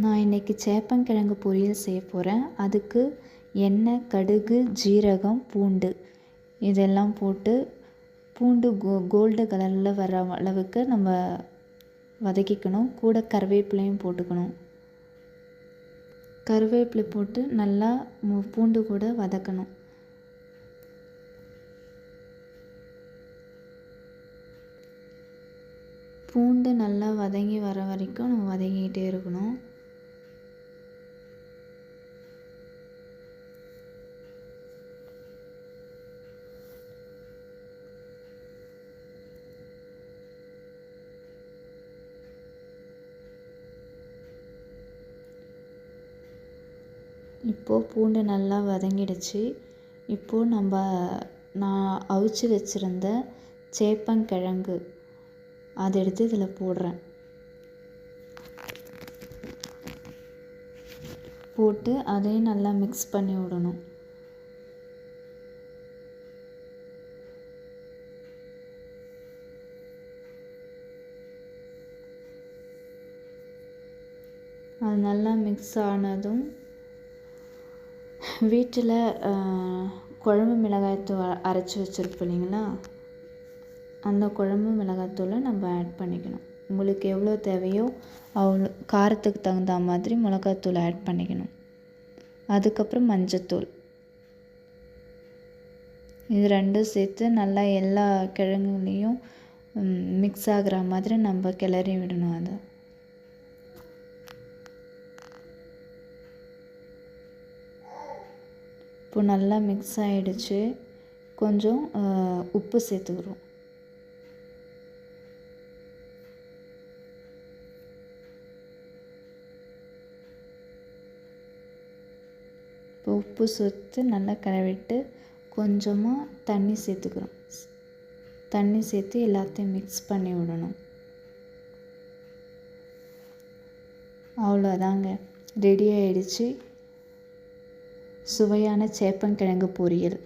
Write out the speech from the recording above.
நான் இன்றைக்கி சேப்பங்கிழங்கு பொரியல் செய்ய போகிறேன். அதுக்கு எண்ணெய், கடுகு, ஜீரகம், பூண்டு இதெல்லாம் போட்டு பூண்டு கோல்டு கலரில் வர அளவுக்கு நம்ம வதக்கிக்கணும். கூட கருவேப்பிலையும் போட்டுக்கணும். கருவேப்பிலை போட்டு நல்லா பூண்டு கூட வதக்கணும். பூண்டு நல்லா வதங்கி வர வரைக்கும் நம்ம வதங்கிக்கிட்டே இருக்கணும். இப்போது பூண்டு நல்லா வதங்கிடுச்சு. இப்போது நான் அவிச்சு வச்சுருந்த சேப்பங்கிழங்கு அதை எடுத்து இதில் போடுறேன். போட்டு அதையும் நல்லா மிக்ஸ் பண்ணி விடணும். அது நல்லா மிக்ஸ் ஆனதும் வீட்டில் குழம்பு மிளகாய்த்தூள் அரைச்சி வச்சுருப்போம் இல்லைங்களா, அந்த குழம்பு மிளகாய்த்தூளை நம்ம ஆட் பண்ணிக்கணும். உங்களுக்கு எவ்வளோ தேவையோ அவ்வளோ காரத்துக்கு தகுந்த மாதிரி மிளகாய்த்தூள் ஆட் பண்ணிக்கணும். அதுக்கப்புறம் மஞ்சத்தூள், இது ரெண்டும் சேர்த்து நல்லா எல்லா கிழங்குலேயும் மிக்ஸ் ஆகிற மாதிரி நம்ம கிளறி விடணும். அதை இப்போ நல்லா மிக்ஸ் ஆகிடுச்சு. கொஞ்சம் உப்பு சேர்த்துக்கிறோம். இப்போ உப்பு சேர்த்து நல்லா கலவிட்டு கொஞ்சமாக தண்ணி சேர்த்துக்கிறோம். தண்ணி சேர்த்து எல்லாத்தையும் மிக்ஸ் பண்ணி விடணும். அவ்வளோதாங்க, ரெடி ஆகிடுச்சு சுவையான சேப்பங்கிழங்கு பொரியல்.